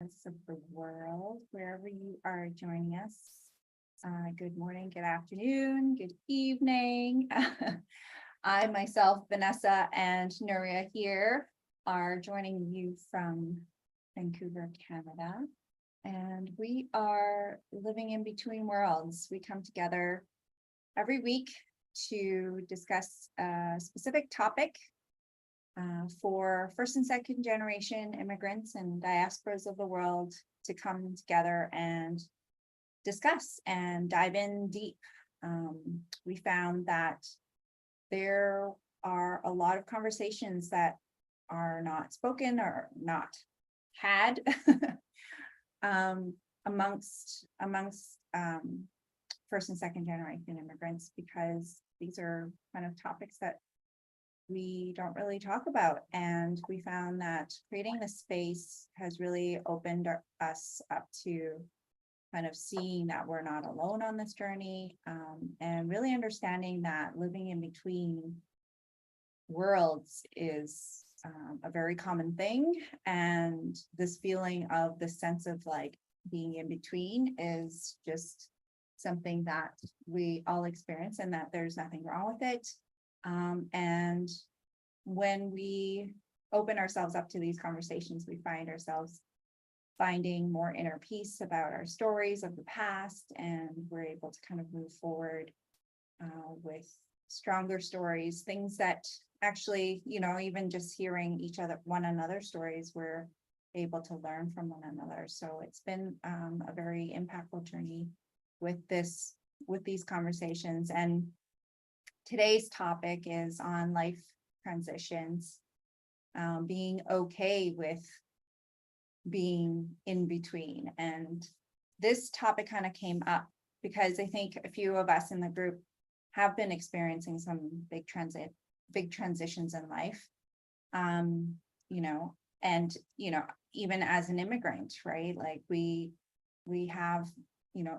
of the world, wherever you are joining us. Good morning, good afternoon, good evening. I myself, Vanessa and Nuria here are joining you from Vancouver, Canada. And we are living in between worlds. We come together every week to discuss a specific topic for first and second generation immigrants and diasporas of the world to come together and discuss and dive in deep. We found that there are a lot of conversations that are not spoken or not had amongst first and second generation immigrants, because these are kind of topics that we don't really talk about. And we found that creating the space has really opened us up to kind of seeing that we're not alone on this journey, and really understanding that living in between worlds is a very common thing. And this feeling of the sense of like being in between is just something that we all experience, and that there's nothing wrong with it. And when we open ourselves up to these conversations, we find ourselves finding more inner peace about our stories of the past, and we're able to kind of move forward with stronger stories, things that actually, even just hearing one another's stories, we're able to learn from one another. So it's been a very impactful journey with these conversations. And today's topic is on life transitions, being okay with being in between. And this topic kind of came up because I think a few of us in the group have been experiencing some big transitions in life, and even as an immigrant, right? Like we have,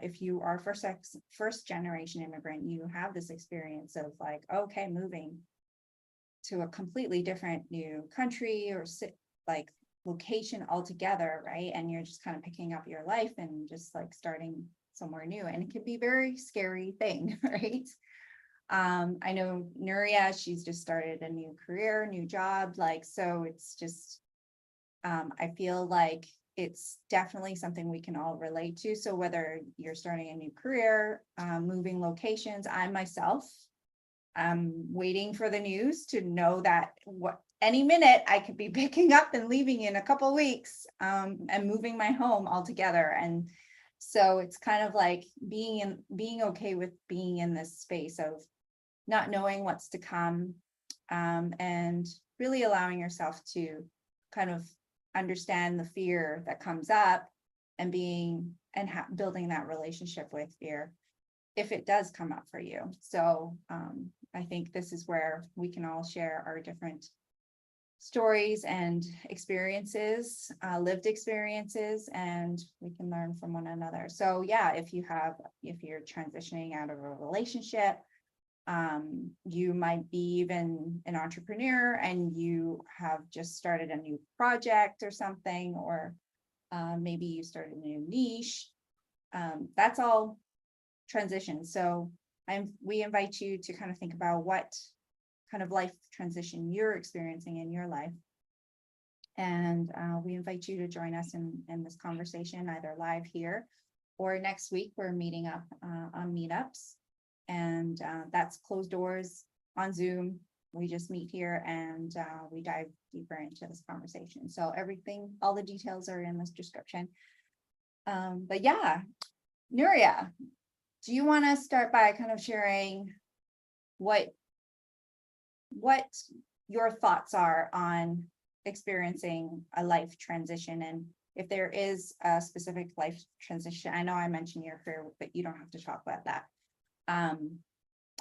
if you are first generation immigrant, you have this experience of like, okay, moving to a completely different new country or like location altogether, right? And you're just kind of picking up your life and just like starting somewhere new, and it can be a very scary thing, right? I know Nuria, she's just started a new career, new job, like, so it's just I feel like it's definitely something we can all relate to. So whether you're starting a new career, moving locations, I myself, I'm waiting for the news to know that any minute I could be picking up and leaving in a couple of weeks, and moving my home altogether. And so it's kind of like being okay with being in this space of not knowing what's to come, and really allowing yourself to kind of understand the fear that comes up, and building that relationship with fear if it does come up for you. So I think this is where we can all share our different stories and experiences, lived experiences, and we can learn from one another. So yeah, if you're transitioning out of a relationship, you might be even an entrepreneur and you have just started a new project or something, or maybe you started a new niche. That's all transition. So we invite you to kind of think about what kind of life transition you're experiencing in your life. And we invite you to join us in this conversation, either live here or next week. We're meeting up on meetups, and that's closed doors on Zoom. We just meet here and we dive deeper into this conversation. So all the details are in this description. But yeah, Nuria, do you want to start by kind of sharing what your thoughts are on experiencing a life transition, and if there is a specific life transition? I know I mentioned your career, but you don't have to talk about that.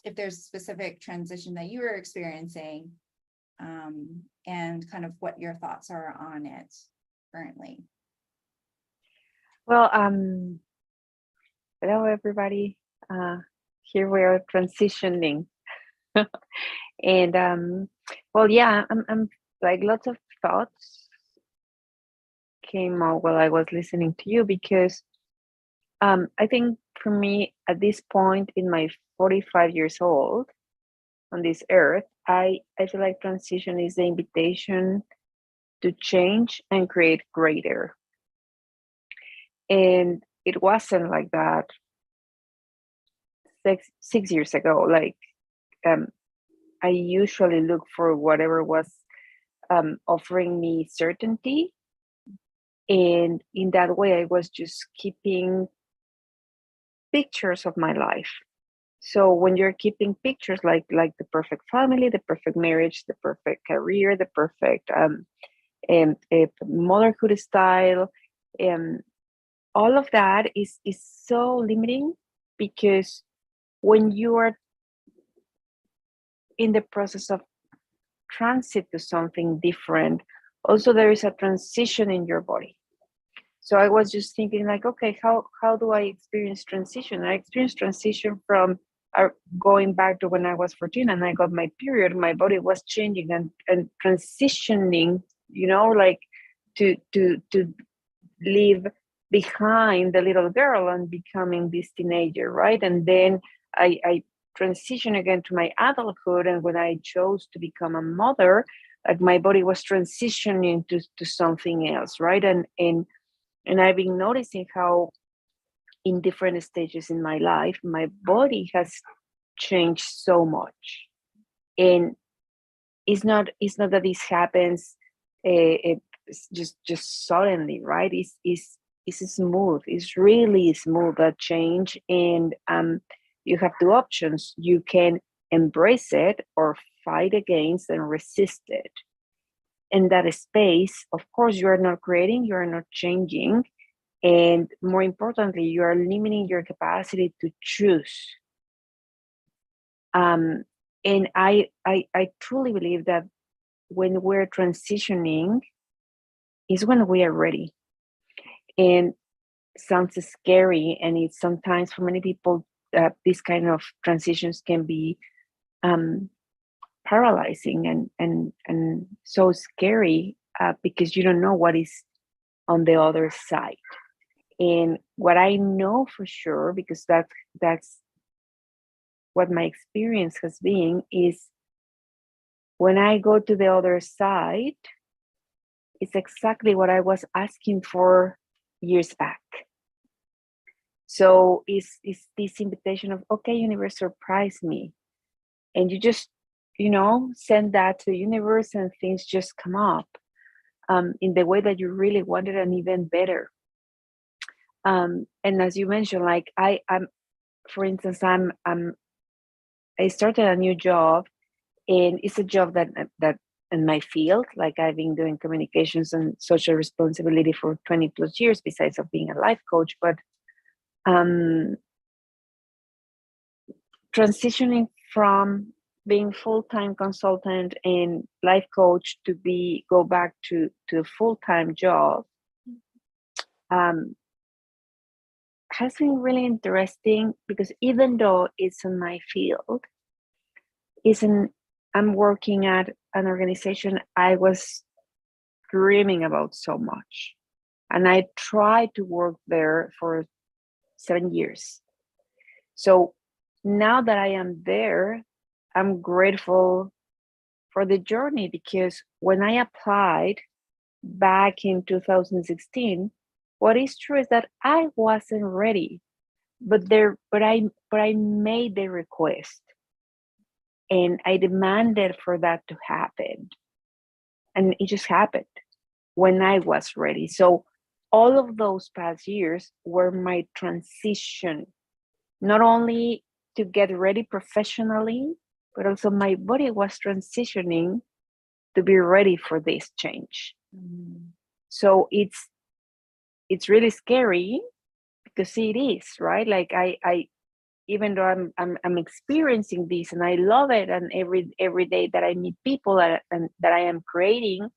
If there's a specific transition that you are experiencing, and kind of what your thoughts are on it currently. Well, hello everybody. Here we are transitioning, and well, yeah, I'm like lots of thoughts came out while I was listening to you, because I think for me at this point in my 45 years old on this earth, I feel like transition is the invitation to change and create greater. And it wasn't like that 6 years ago. Like I usually look for whatever was offering me certainty, and in that way I was just keeping pictures of my life. So when you're keeping pictures like the perfect family, the perfect marriage, the perfect career, the perfect motherhood style, all of that is so limiting, because when you are in the process of transit to something different, also there is a transition in your body. So I was just thinking like, okay, how do I experience transition? I experienced transition from going back to when I was 14 and I got my period. My body was changing and transitioning, like to leave behind the little girl and becoming this teenager, right? And then I transition again to my adulthood, and when I chose to become a mother, like my body was transitioning to something else, right? And I've been noticing how in different stages in my life, my body has changed so much. And it's not that this happens just suddenly, right? It's smooth. It's really smooth, that change. And you have two options. You can embrace it or fight against and resist it. In that space, of course, you are not creating, you are not changing. And more importantly, you are limiting your capacity to choose. And I truly believe that when we're transitioning is when we are ready. And sounds scary, and it's sometimes for many people these kind of transitions can be paralyzing and so scary, because you don't know what is on the other side. And what I know for sure, because that's what my experience has been, is when I go to the other side, it's exactly what I was asking for years back. So it's this invitation of, okay, universe, surprise me. And you just, send that to the universe, and things just come up in the way that you really wanted, and even better. And as you mentioned, like I'm, for instance, I started a new job, and it's a job that in my field, like I've been doing communications and social responsibility for 20 plus years, besides of being a life coach. But transitioning from being full-time consultant and life coach to go back to a full-time job has been really interesting, because even though it's in my field, I'm working at an organization I was dreaming about so much, and I tried to work there for 7 years. So now that I am there, I'm grateful for the journey, because when I applied back in 2016, what is true is that I wasn't ready, but I made the request, and I demanded for that to happen, and it just happened when I was ready. So all of those past years were my transition, not only to get ready professionally, but also my body was transitioning to be ready for this change. So it's really scary, because it is, right? Like I even though I'm experiencing this and I love it, and every day that I meet people and that I am creating,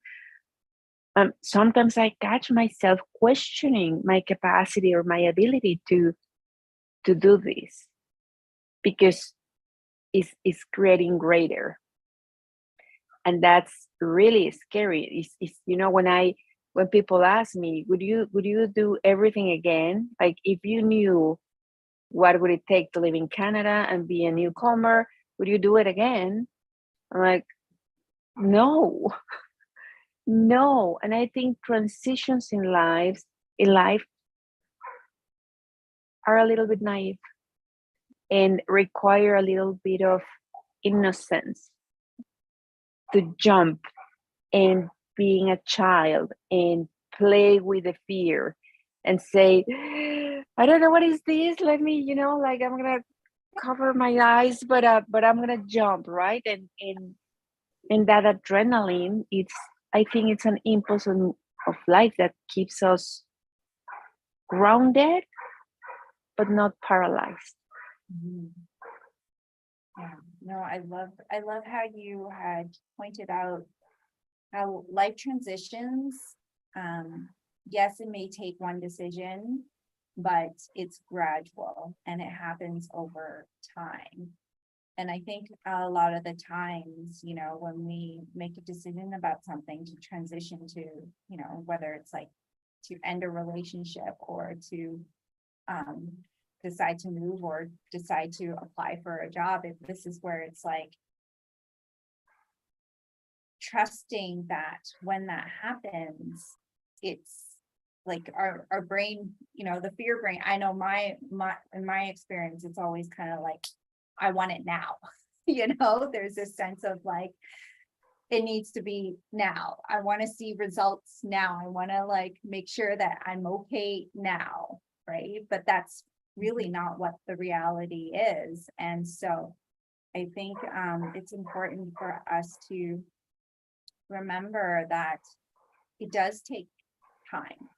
sometimes I catch myself questioning my capacity or my ability to do this, because it's creating greater. And that's really scary. It's when I when people ask me, would you do everything again? Like if you knew what would it take to live in Canada and be a newcomer, would you do it again? I'm like, no, no. And I think transitions in life are a little bit naive and require a little bit of innocence to jump and being a child and play with the fear and say, I don't know what is this. Let me, like I'm gonna cover my eyes, but I'm gonna jump, right? And that adrenaline, I think it's an impulse of life that keeps us grounded, but not paralyzed. Mhm. Yeah, no, I love how you had pointed out how life transitions, yes, it may take one decision, but it's gradual and it happens over time. And I think a lot of the times, when we make a decision about something to transition to, whether it's like to end a relationship or to decide to move or decide to apply for a job, if this is where it's like trusting that when that happens, it's like our brain, the fear brain. I know in my experience, it's always kind of like, I want it now. There's this sense of like, it needs to be now. I want to see results now. I want to like make sure that I'm okay now, right? But that's really not what the reality is. And so I think it's important for us to remember that it does take time.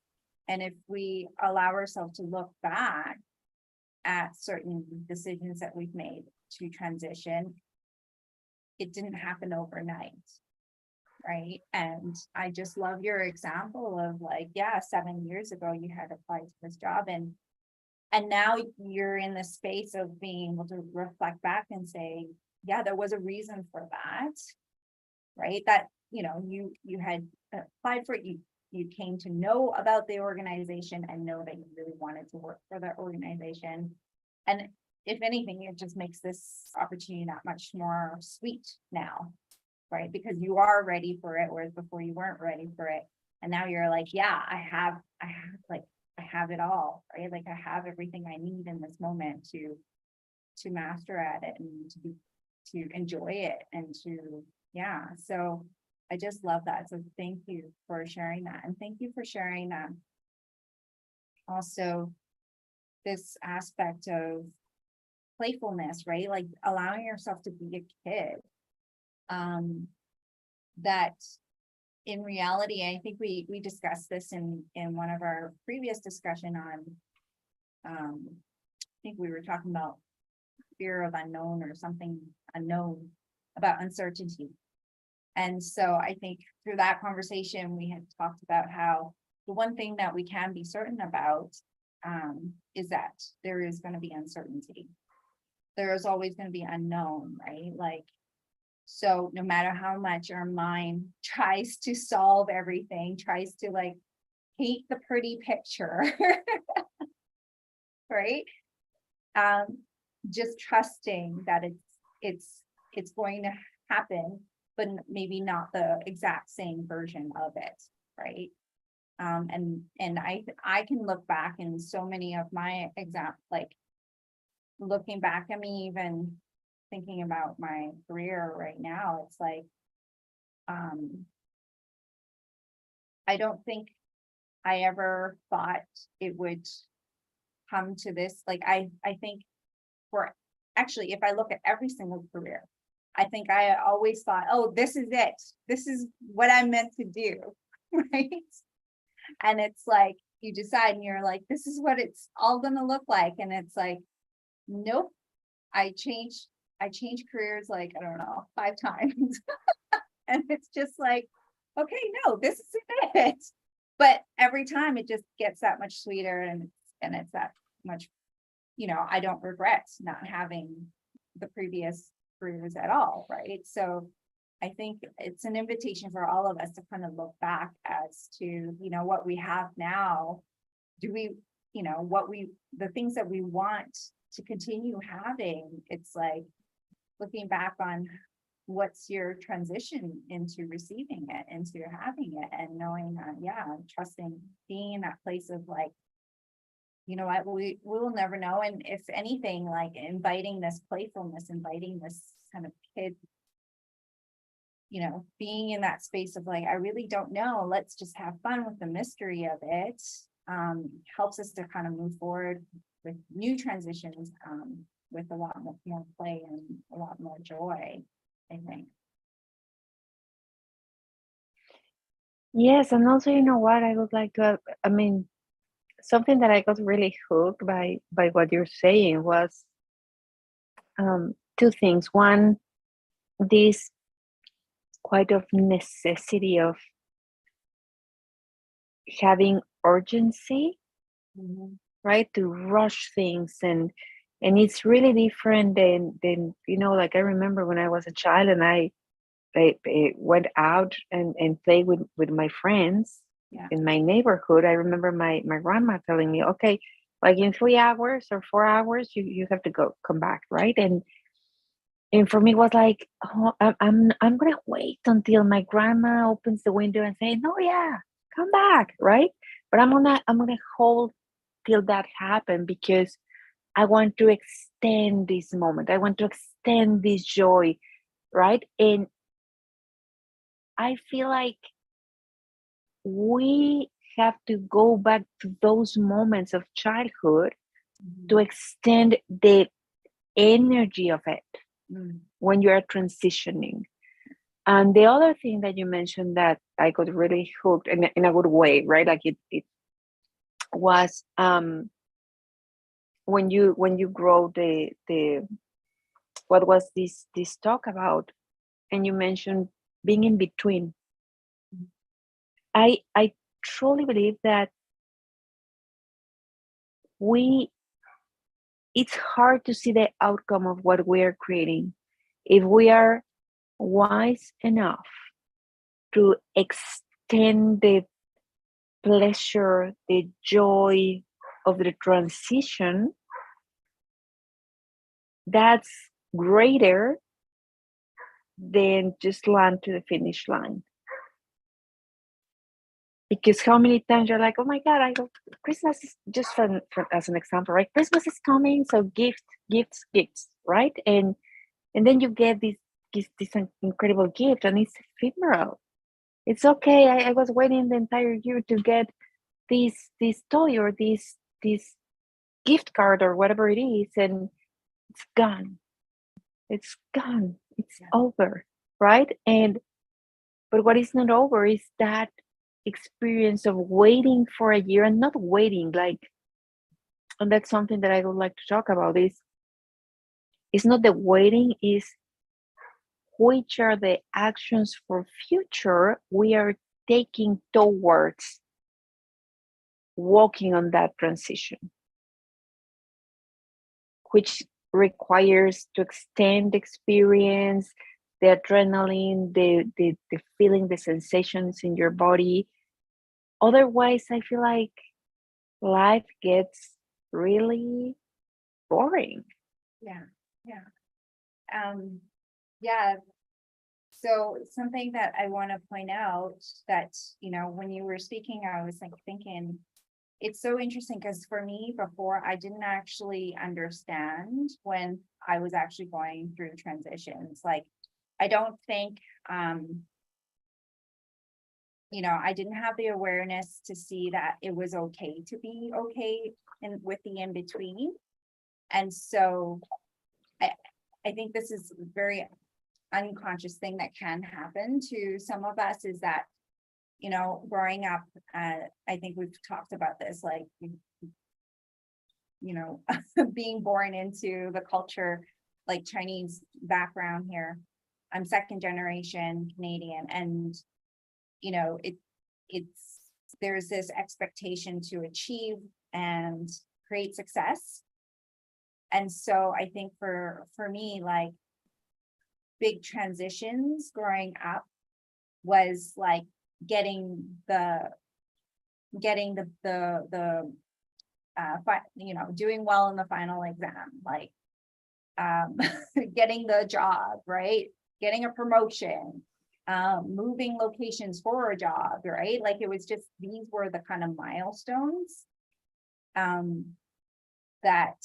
And if we allow ourselves to look back at certain decisions that we've made to transition, it didn't happen overnight, right? And I just love your example of like, yeah, 7 years ago you had applied to this job, and now you're in the space of being able to reflect back and say, yeah, there was a reason for that, right? That you had applied for it, you came to know about the organization and know that you really wanted to work for that organization. And if anything, it just makes this opportunity that much more sweet now, right? Because you are ready for it, whereas before you weren't ready for it. And now you're like, yeah, I have it all, right? Like I have everything I need in this moment to master at it and to enjoy it and to, yeah. So I just love that. So thank you for sharing that. And thank you for sharing also this aspect of playfulness, right? Like allowing yourself to be a kid. That in reality, I think we discussed this in one of our previous discussion on, I think we were talking about fear of unknown or something unknown about uncertainty. And so I think through that conversation, we had talked about how the one thing that we can be certain about is that there is going to be uncertainty. There is always going to be unknown, right? Like, so no matter how much our mind tries to solve everything, tries to like paint the pretty picture, right? Just trusting that it's going to happen, but maybe not the exact same version of it, right? And I can look back in so many of my like looking back at me, even thinking about my career right now, it's like, I don't think I ever thought it would come to this. Like, I think for actually, if I look at every single career, I think I always thought, oh, this is it. This is what I'm meant to do. Right. And it's like, you decide and you're like, this is what it's all going to look like. And it's like, nope, I changed careers like, I don't know, 5 times. And it's just like, okay, no, this is it. But every time it just gets that much sweeter, and it's that much, I don't regret not having the previous careers at all, right? So I think it's an invitation for all of us to kind of look back as to, you know, what we have now. Do we, you know, the things that we want to continue having, it's like looking back on what's your transition into receiving it, into having it, and knowing that, yeah, trusting, being in that place of like, you know what, we will never know. And if anything, like inviting this playfulness, inviting this kind of kid, you know, being in that space of like, I really don't know, let's just have fun with the mystery of it, helps us to kind of move forward with new transitions, with a lot more play and a lot more joy, I think. Yes, and also, you know what, I would like to, I mean, something that I got really hooked by what you're saying was two things. One, this quite of necessity of having urgency, right, to rush things, and it's really different than you know, like I remember when I was a child and I went out and played with my friends Yeah. in my neighborhood. I remember my grandma telling me, okay, like in 3 hours or 4 hours, you have to come back, right? And for me it was like, oh, I'm gonna wait until my grandma opens the window and say, no, yeah, come back, right? But I'm gonna hold till that happen, because I want to extend this moment. I want to extend this joy, right? And I feel like we have to go back to those moments of childhood to extend the energy of it when you are transitioning. And the other thing that you mentioned that I got really hooked in a good way, right? Like it was when you grow the what was this talk about, and you mentioned being in between. I truly believe that it's hard to see the outcome of what we are creating if we are wise enough to extend the pleasure, the joy of the transition. That's greater than just land to the finish line. Because how many times you're like, oh my God, I go, Christmas is just for as an example, right? Christmas is coming, so gifts, right? And then you get this incredible gift, and it's ephemeral. It's okay. I was waiting the entire year to get this toy or this gift card or whatever it is, and it's gone. It's gone. It's over, right? But what is not over is that experience of waiting for a year, and not waiting like, and that's something that I would like to talk about, is it's not the waiting, is which are the actions for future we are taking towards walking on that transition, which requires to extend the experience, the adrenaline, the feeling, the sensations in your body. Otherwise, I feel like life gets really boring. Yeah. Yeah. So something that I want to point out that, you know, when you were speaking, I was like thinking, it's so interesting because for me before, I didn't actually understand when I was actually going through transitions. Like, I don't think, you know, I didn't have the awareness to see that it was okay to be okay and with the in between. And so I think this is very unconscious thing that can happen to some of us, is that, you know, growing up, I think we've talked about this, like, you know, being born into the culture, like Chinese background here. I'm second generation Canadian, and, you know, it's there's this expectation to achieve and create success. And so I think for me, like, big transitions growing up was like getting the doing well in the final exam, like getting the job, right? Getting a promotion, moving locations for a job, right? Like it was just, these were the kind of milestones that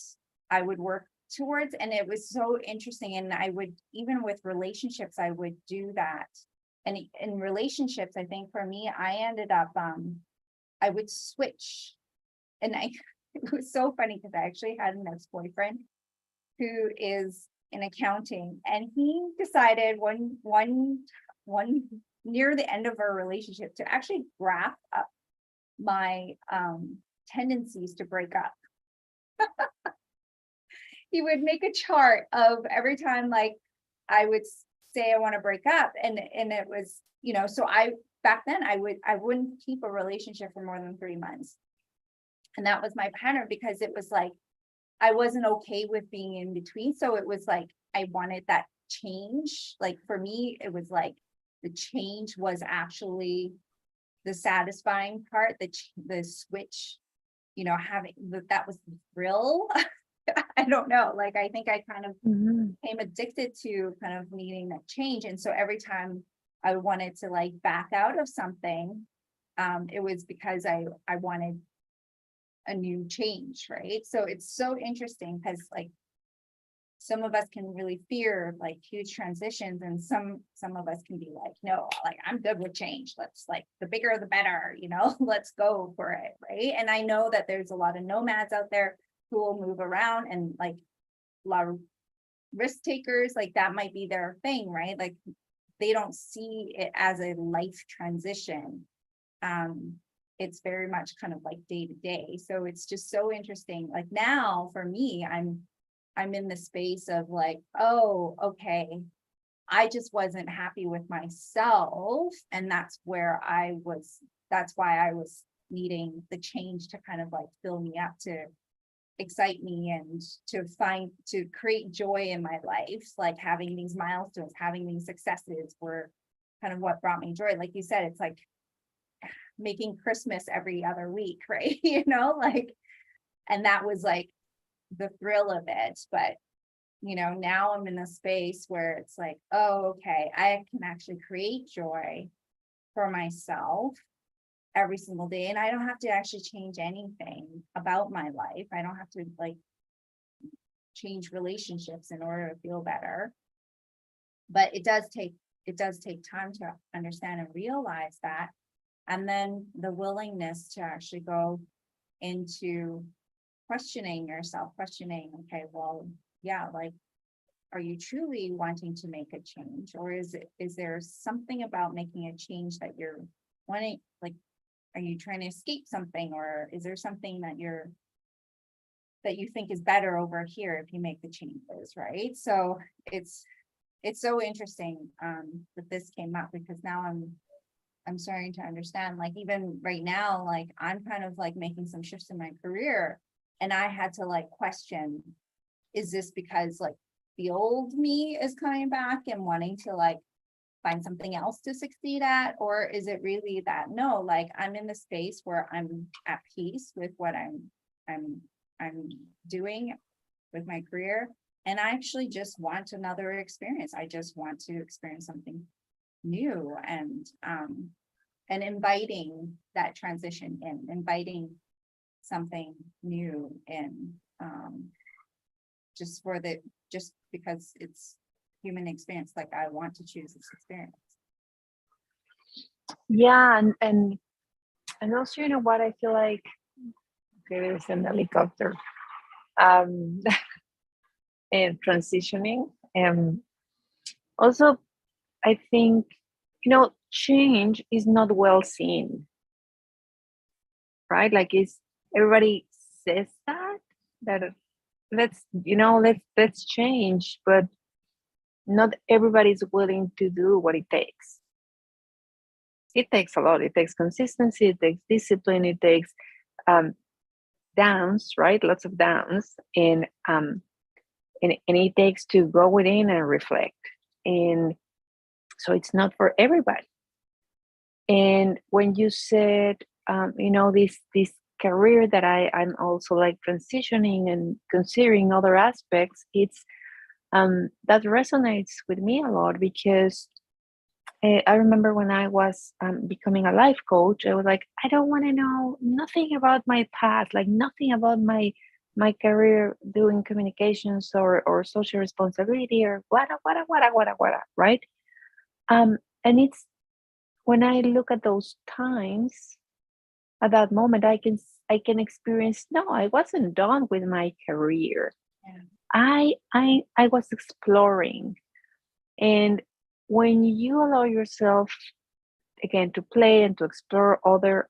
I would work towards. And it was so interesting. And I would, even with relationships, I would do that. And in relationships, I think for me, I ended up, I would switch. And it was so funny because I actually had an ex-boyfriend who is in accounting, and he decided one near the end of our relationship to actually graph up my tendencies to break up. He would make a chart of every time, like I would say I want to break up, and it was, so back then I wouldn't keep a relationship for more than 3 months. And that was my pattern, because it was like I wasn't okay with being in between. So it was like I wanted that change. Like for me, it was like the change was actually the satisfying part, the switch, having that was the thrill. I don't know. Like I think I kind of became addicted to kind of needing that change. And so every time I wanted to like back out of something, it was because I wanted a new change, right? So it's so interesting because like some of us can really fear like huge transitions, and some of us can be like, no, like I'm good with change. Let's, like, the bigger the better, let's go for it, right? And I know that there's a lot of nomads out there who will move around, and like a lot of risk takers, like that might be their thing, right? Like they don't see it as a life transition. It's very much kind of like day to day. So it's just so interesting. Like now for me, I'm in the space of like, oh, okay, I just wasn't happy with myself. And that's why I was needing the change to kind of like fill me up, to excite me, and to create joy in my life. Like having these milestones, having these successes were kind of what brought me joy. Like you said, it's like making Christmas every other week, right? Like, and that was like the thrill of it. But now I'm in a space where it's like, oh, okay, I can actually create joy for myself every single day, and I don't have to actually change anything about my life. I don't have to like change relationships in order to feel better. But it does take time to understand and realize that. And then the willingness to actually go into questioning yourself, okay, well, yeah, like, are you truly wanting to make a change? Or is there something about making a change that you're wanting, like, are you trying to escape something? Or is there something that you think is better over here if you make the changes, right? So it's so interesting that this came up, because now I'm starting to understand, like even right now, like I'm kind of like making some shifts in my career, and I had to like question, is this because like the old me is coming back and wanting to like find something else to succeed at? Or is it really that, no, like I'm in the space where I'm at peace with what I'm doing with my career, and I actually just want another experience. I just want to experience something new, and inviting that transition in, inviting something new in, just because it's human experience. Like I want to choose this experience. Yeah, and also, what I feel like, okay, there's an helicopter, and transitioning, also I think, change is not well seen, right? Like everybody says that let's change, but not everybody's willing to do what it takes. It takes a lot. It takes consistency, it takes discipline, it takes downs, right? Lots of downs, and it takes to go within and reflect. And so it's not for everybody. And when you said, this career that I'm also like transitioning and considering other aspects, it's that resonates with me a lot, because I remember when I was becoming a life coach, I was like, I don't want to know nothing about my past, like nothing about my career doing communications or social responsibility or what, right? And it's when I look at those times, at that moment, I can experience, no, I wasn't done with my career. Yeah. I was exploring. And when you allow yourself again to play and to explore other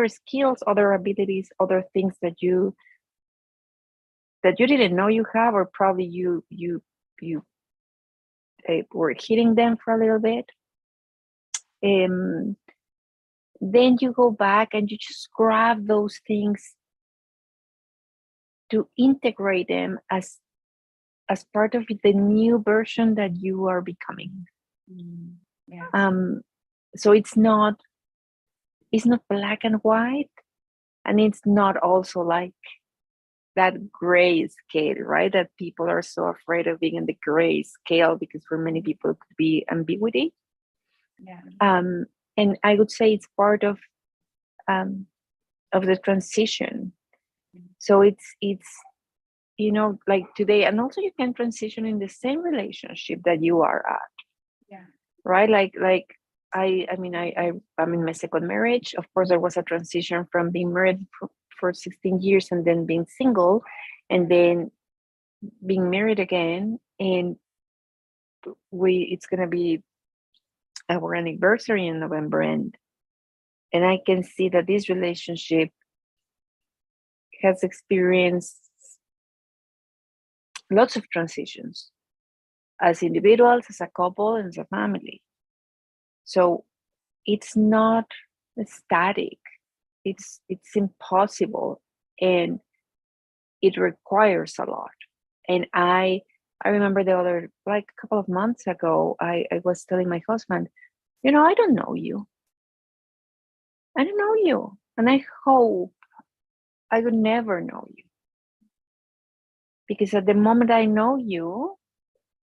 skills, other abilities, other things that you didn't know you have, or probably you were hitting them for a little bit, um, then you go back and you just grab those things to integrate them as part of the new version that you are becoming. Yeah. So it's not black and white, and it's not also like that gray scale, right? That people are so afraid of being in the gray scale, because for many people it could be ambiguity. Yeah. And I would say it's part of the transition. So it's like today, and also you can transition in the same relationship that you are at. Yeah. Right? Like I'm in my second marriage. Of course, there was a transition from being married for 16 years and then being single, and then being married again. And it's gonna be our anniversary in November, and I can see that this relationship has experienced lots of transitions as individuals, as a couple, and as a family. So it's not static. It's impossible, and it requires a lot. And I remember like a couple of months ago, I was telling my husband, I don't know you. I don't know you. And I hope I would never know you. Because at the moment I know you,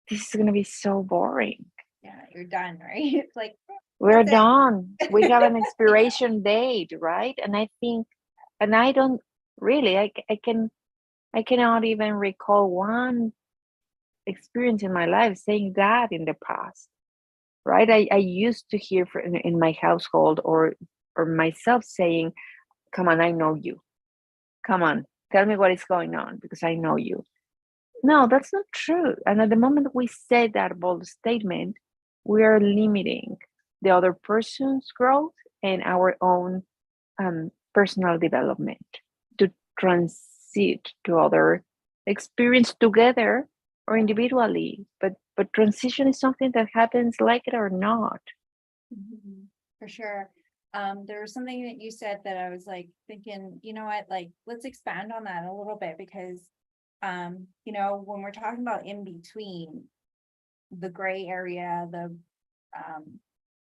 this is going to be so boring. Yeah, you're done, right? It's like, We're that's it. done. We have an expiration date, right? And I think, and I don't really, I cannot even recall one experience in my life saying that in the past, right? I used to hear in my household or myself saying, come on, I know you. Come on, tell me what is going on, because I know you. No, that's not true. And at the moment we say that bold statement, we are limiting the other person's growth and our own personal development to transit to other experience together or individually. But transition is something that happens like it or not. Mhm. For sure. There was something that you said that I was like thinking, you know what, like, let's expand on that a little bit, because when we're talking about in between, the gray area,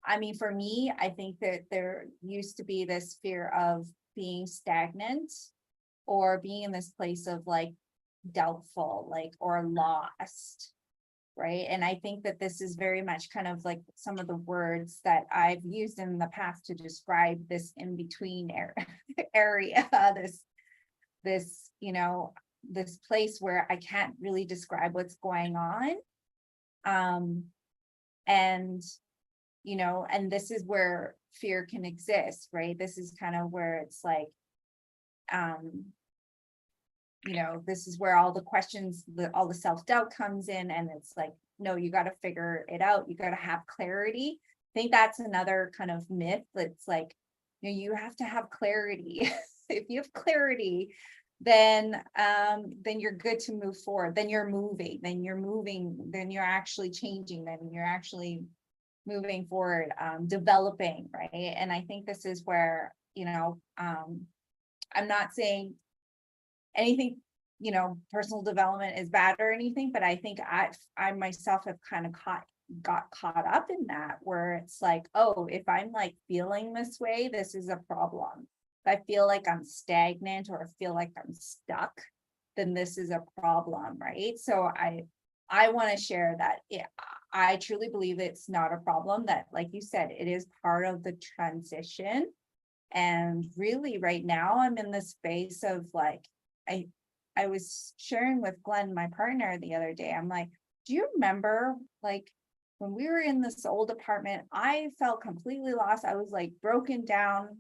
I mean, for me, I think that there used to be this fear of being stagnant or being in this place of like doubtful, like, or lost. Right. And I think that this is very much kind of like some of the words that I've used in the past to describe this in between area, this, this place where I can't really describe what's going on. And, and this is where fear can exist, right? This is kind of where it's like, this is where all the questions, all the self-doubt comes in, and it's like, no, you got to figure it out. You got to have clarity. I think that's another kind of myth that's like, you have to have clarity. If you have clarity, then you're good to move forward. Then you're moving, then you're actually changing, then you're actually moving forward, developing, right? And I think this is where, I'm not saying anything you know, personal development is bad or anything, but I think I myself have kind of got caught up in that, where it's like, oh, if I'm like feeling this way, this is a problem. If I feel like I'm stagnant or feel like I'm stuck, then this is a problem, right? So I want to share that I truly believe it's not a problem, that, like you said, it is part of the transition. And really right now I'm in this space of like, I was sharing with Glenn, my partner, the other day. I'm like, do you remember like when we were in this old apartment, I felt completely lost. I was like broken down,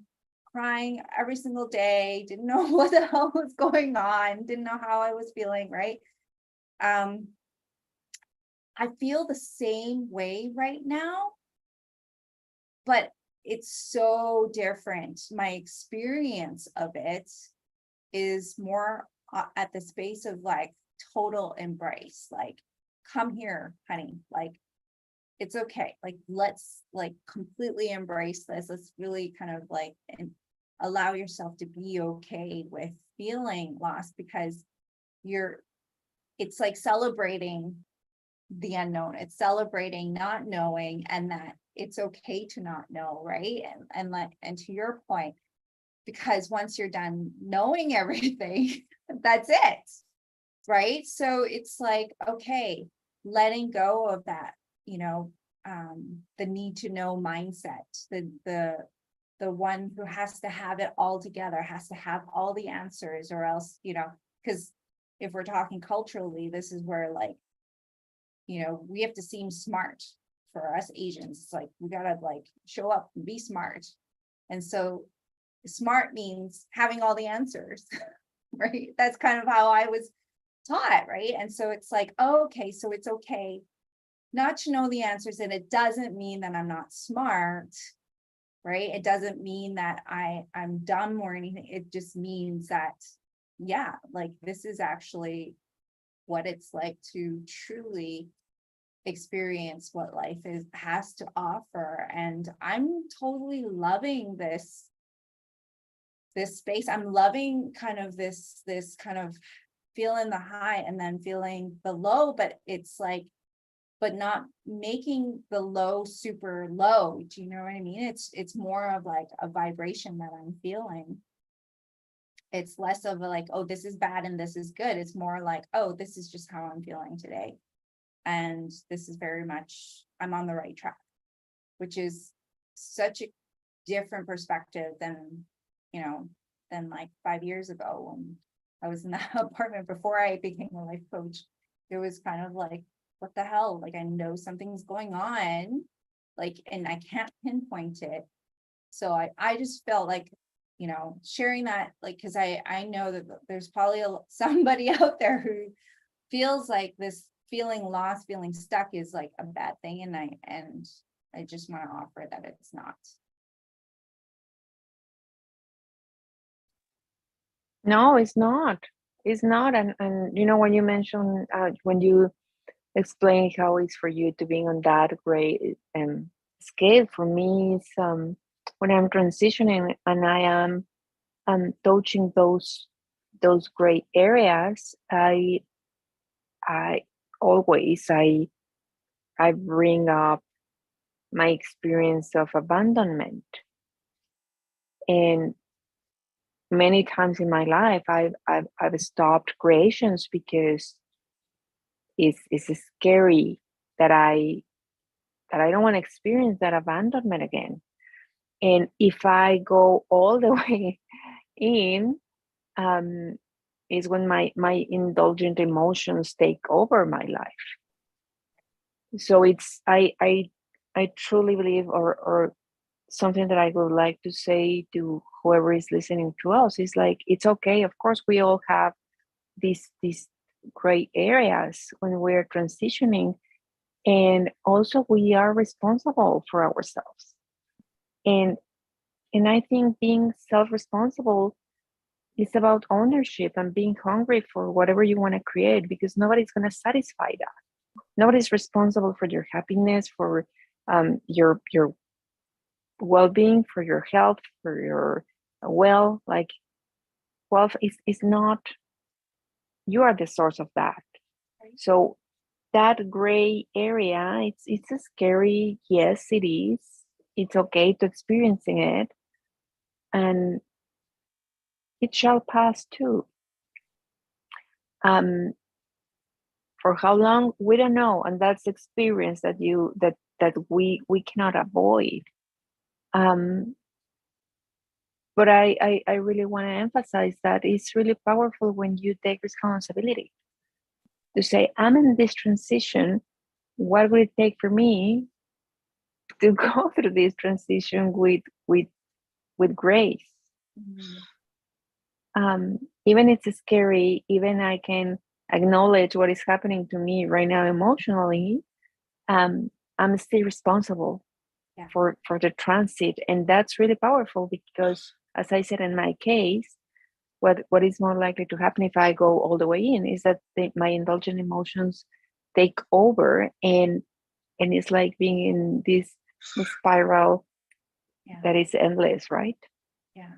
crying every single day, didn't know what the hell was going on, didn't know how I was feeling, right? I feel the same way right now, but it's so different. My experience of it is more at the space of like total embrace, like, come here, honey, like, it's okay. Like, let's like completely embrace this. Let's really kind of like and allow yourself to be okay with feeling lost, because it's like celebrating the unknown. It's celebrating not knowing, and that it's okay to not know, right? And to your point, because once you're done knowing everything, that's it, right? So it's like, okay, letting go of that, you know, the need to know mindset, the one who has to have it all together, has to have all the answers, or else, you know, because if we're talking culturally, this is where like, you know, we have to seem smart. For us Asians, it's like we gotta like show up and be smart. And so smart means having all the answers, right? That's kind of how I was taught, right? And so it's like, oh, okay, so it's okay not to know the answers, and it doesn't mean that I'm not smart, right? It doesn't mean that I'm dumb or anything. It just means that, yeah, like this is actually what it's like to truly experience what life has to offer. And I'm totally loving this space. I'm loving kind of this kind of feeling the high and then feeling the low, but it's like, but not making the low super low. Do you know what I mean? It's more of like a vibration that I'm feeling. It's less of a like, oh, this is bad and this is good. It's more like, oh, this is just how I'm feeling today. And this is very much, I'm on the right track, which is such a different perspective than, you know, than like 5 years ago when I was in that apartment before I became a life coach. It was kind of like, what the hell? Like, I know something's going on, like, and I can't pinpoint it. So I just felt like, you know, sharing that, like, because I know that there's probably somebody out there who feels like this feeling lost, feeling stuck is like a bad thing. And I just want to offer that it's not. No, it's not. It's not. And you know, when you mention when you explain how it's for you to being on that great scale, for me, it's when I'm transitioning and I am touching those gray areas, I always I bring up my experience of abandonment. And many times in my life I've stopped creations because it's scary that I don't want to experience that abandonment again. And if I go all the way in, is when my indulgent emotions take over my life. So it's I truly believe, or something that I would like to say to whoever is listening to us is like, it's okay. Of course, we all have these gray areas when we're transitioning, and also we are responsible for ourselves. And I think being self-responsible is about ownership and being hungry for whatever you want to create, because nobody's going to satisfy that. Nobody's responsible for your happiness, for your well-being, for your health, for your wealth. Like, wealth is not you are the source of that. Right. So that gray area, it's a scary. Yes, it is. It's okay to experiencing it, and it shall pass too. Um, for how long we don't know, and that's experience that we cannot avoid. Um, but I really want to emphasize that it's really powerful when you take responsibility to say, I'm in this transition. What will it take for me to go through this transition with grace? Mhm. Even it's scary, even I can acknowledge what is happening to me right now emotionally. I'm still responsible Yeah. for the transit, and that's really powerful because, as I said in my case, what is more likely to happen if I go all the way in is that my indulgent emotions take over, and it's like being in this spiral Yeah. that is endless, right? Yeah.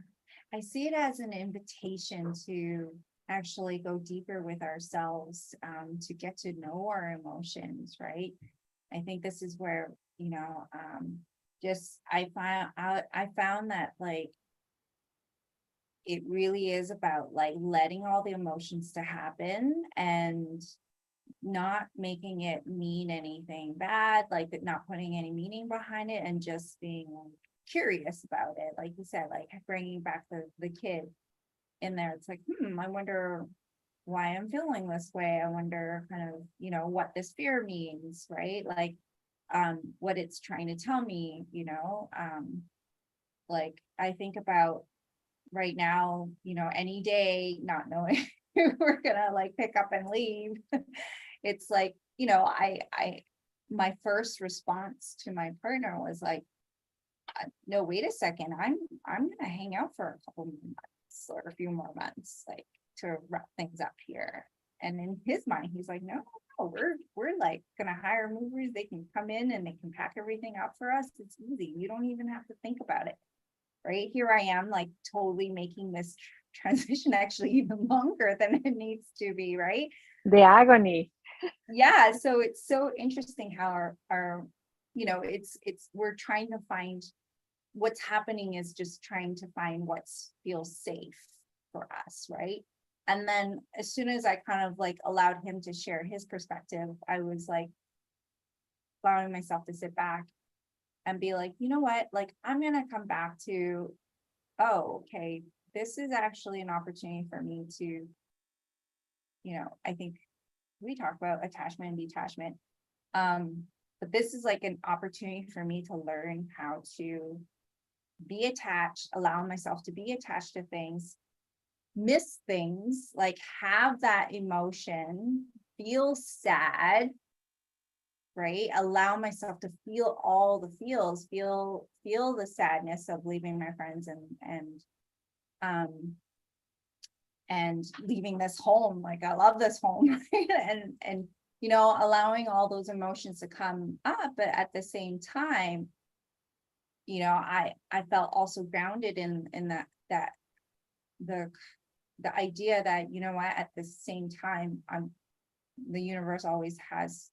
I see it as an invitation to actually go deeper with ourselves, to get to know our emotions, right? I think this is where, just I found that like it really is about like letting all the emotions to happen and not making it mean anything bad, like not putting any meaning behind it and just being curious about it. Like you said, like bringing back the kid in there. It's like, I wonder why I'm feeling this way. I wonder kind of, what this fear means, right? Like, what it's trying to tell me, like I think about right now, any day, not knowing we're gonna like pick up and leave. It's like, my first response to my partner was like, no, wait a second, I'm gonna hang out for a couple more months or a few more months, like to wrap things up here. And in his mind, he's like, no, no, we're like gonna hire movers. They can come in and they can pack everything up for us. It's easy. You don't even have to think about it. Right here I am, like totally making this transition actually even longer than it needs to be, right? The agony. Yeah, so it's so interesting how our it's we're trying to find what's happening is just trying to find what feels safe for us, right? And then as soon as I kind of like allowed him to share his perspective, I was like allowing myself to sit back and be like, you know what, like I'm gonna come back to, oh, okay, this is actually an opportunity for me to, I think we talk about attachment and detachment. But this is like an opportunity for me to learn how to be attached, allow myself to be attached to things, miss things, like have that emotion, feel sad, right? Allow myself to feel all the feels, feel the sadness of leaving my friends um and leaving this home. Like I love this home, right? And allowing all those emotions to come up, but at the same time, I felt also grounded in that the the idea that, what, at the same time, the universe always has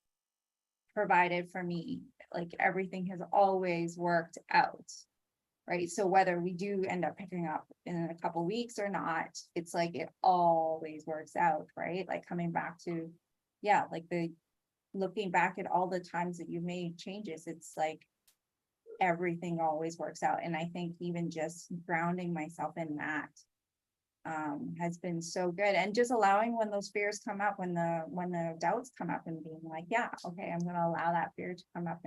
provided for me. Like everything has always worked out, right? So whether we do end up picking up in a couple weeks or not, it's like it always works out, right? Like coming back to, yeah, like the looking back at all the times that you made changes, it's like everything always works out. And I think even just grounding myself in that has been so good. And just allowing when those fears come up, when the doubts come up, and being like, yeah, okay, I'm gonna allow that fear to come up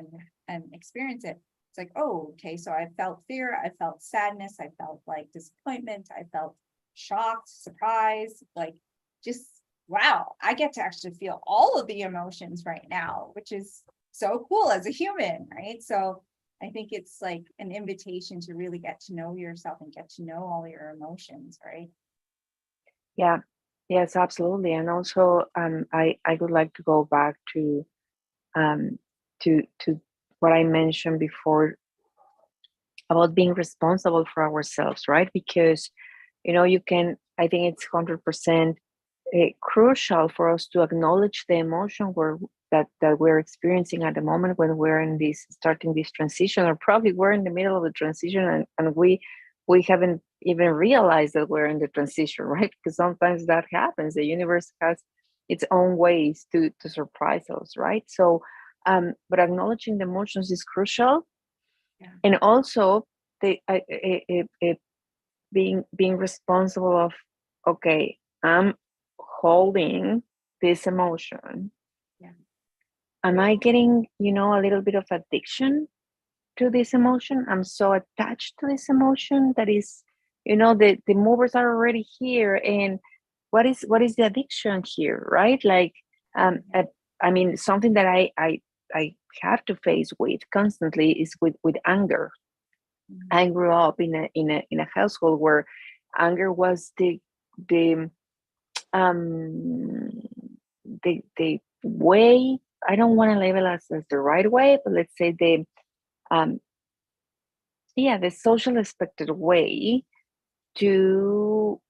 and experience it. It's like, oh, okay, so I felt fear, I felt sadness, I felt like disappointment, I felt shocked, surprise, like just wow, I get to actually feel all of the emotions right now, which is so cool as a human, right? So I think it's like an invitation to really get to know yourself and get to know all your emotions, right? Yeah, yes, absolutely. And also, I would like to go back um, to what I mentioned before about being responsible for ourselves, right? Because you can. I think it's 100% crucial for us to acknowledge the emotion that we're experiencing at the moment when we're in this starting this transition, or probably we're in the middle of the transition, and we haven't even realized that we're in the transition, right? Because sometimes that happens. The universe has its own ways to surprise us, right? So but acknowledging the emotions is crucial. Yeah. And also the being responsible of, okay, I'm holding this emotion. Yeah. Am I getting, a little bit of addiction to this emotion? I'm so attached to this emotion that is, the movers are already here. And what is the addiction here, right? Like, I mean, something that I have to face with constantly is with anger. Mhm. I grew up in a household where anger was the um the way. I don't want to label as the right way, but let's say um the social expected way to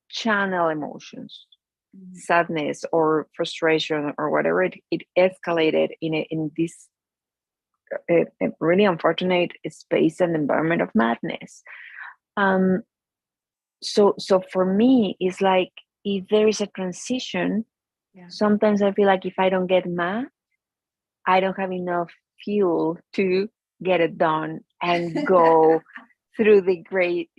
channel emotions, Mhm. sadness or frustration or whatever. It escalated in this a really unfortunate space and environment of madness. um so for me, it's like, if there is a transition, Yeah. sometimes I feel like if I don't get mad, I don't have enough fuel to get it done and go through the great,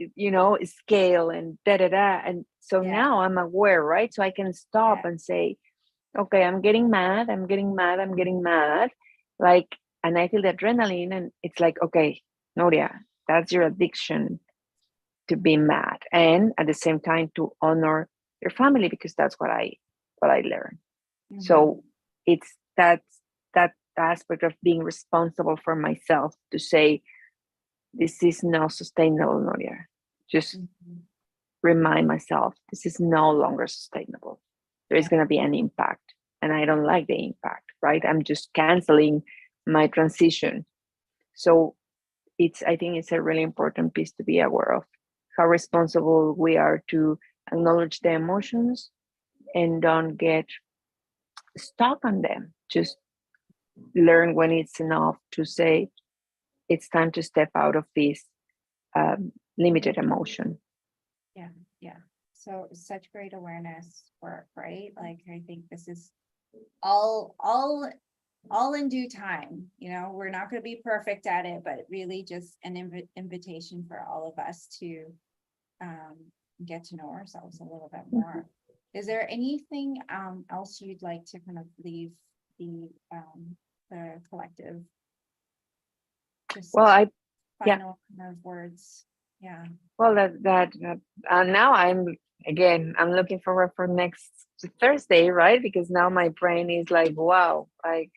scale and da da da. And so Yeah. now I'm aware, right? So I can stop Yeah. and say, okay, I'm getting mad, I'm getting mad, I'm getting mad. Like, and I feel the adrenaline, and it's like, okay, Noria, that's your addiction to be mad. And at the same time to honor your family, because that's what I learned. Mhm. So it's that aspect of being responsible for myself to say, this is not sustainable, Noria. Just Mhm. remind myself, this is no longer sustainable. There is Yeah. going to be an impact, and I don't like the impact, right? I'm just canceling my transition. So I think it's a really important piece to be aware of, how responsible we are to acknowledge the emotions and don't get stuck on them. Just learn when it's enough to say, it's time to step out of this limited emotion. Yeah. Yeah. So such great awareness work, right? Like, I think this is all in due time. We're not going to be perfect at it, but really just an invitation for all of us to um, get to know ourselves a little bit more. Is there anything else you'd like to kind of leave the collective, just Well, yeah, final kind of words? Yeah. well, now I'm looking forward for next Thursday, right? Because now my brain is like, wow, like,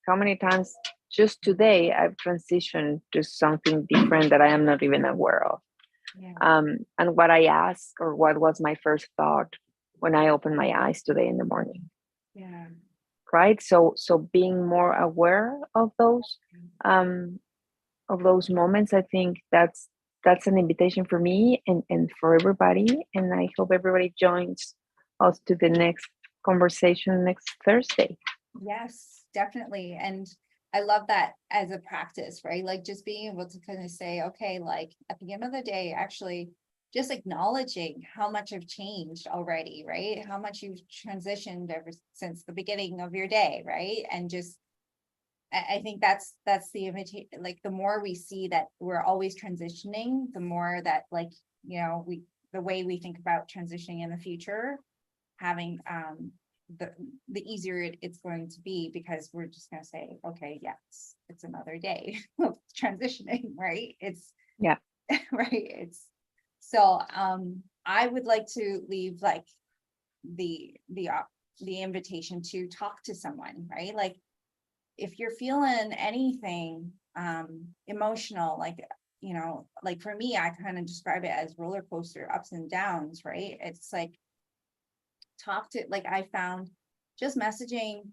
how many times just today I've transitioned to something different that I am not even aware of. Yeah. And what I asked, or what was my first thought when I opened my eyes today in the morning, Yeah. right? So being more aware um, of those moments, I think that's an invitation for me and for everybody. And I hope everybody joins us to the next conversation next Thursday. Yes, definitely. And I love that as a practice, right? Like, just being able to kind of say, okay, like at the end of the day, actually just acknowledging how much I've changed already, right? How much you've transitioned ever since the beginning of your day, right? And just I think that's the invitation. Like, the more we see that we're always transitioning, the more that, like, the way we think about transitioning in the future, having the easier it's going to be, because we're just going to say, okay, yes, it's another day of transitioning, right? It's Yeah. right. It's so I would like to leave like the invitation to talk to someone, right? Like, if you're feeling anything emotional, like, like for me, I kind of describe it as roller coaster ups and downs, right? It's like, I found just messaging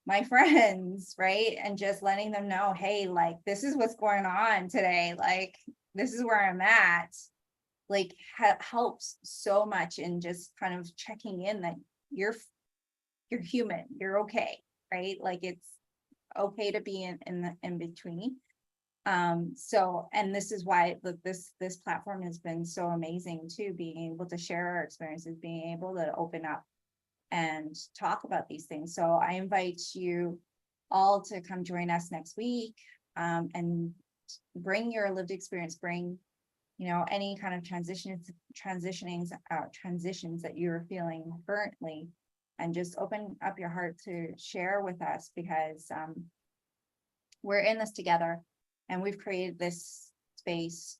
my friends, right? And just letting them know, hey, like, this is what's going on today. Like, this is where I'm at. like helps so much in just kind of checking in that you're human, you're okay, right? Like it's okay to be in the in between. So, and this is why this platform has been so amazing too, being able to share our experiences, being able to open up and talk about these things. So I invite you all to come join us next week, and bring your lived experience, bring, you know, any kind of transitions that you're feeling currently, and just open up your heart to share with us, because we're in this together, and we've created this space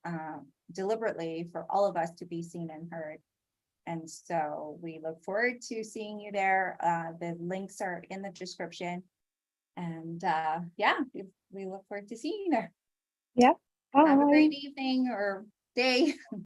deliberately for all of us to be seen and heard. And so we look forward to seeing you there. The links are in the description. And yeah, we look forward to seeing you there. Yeah. Have a Bye. great evening or day.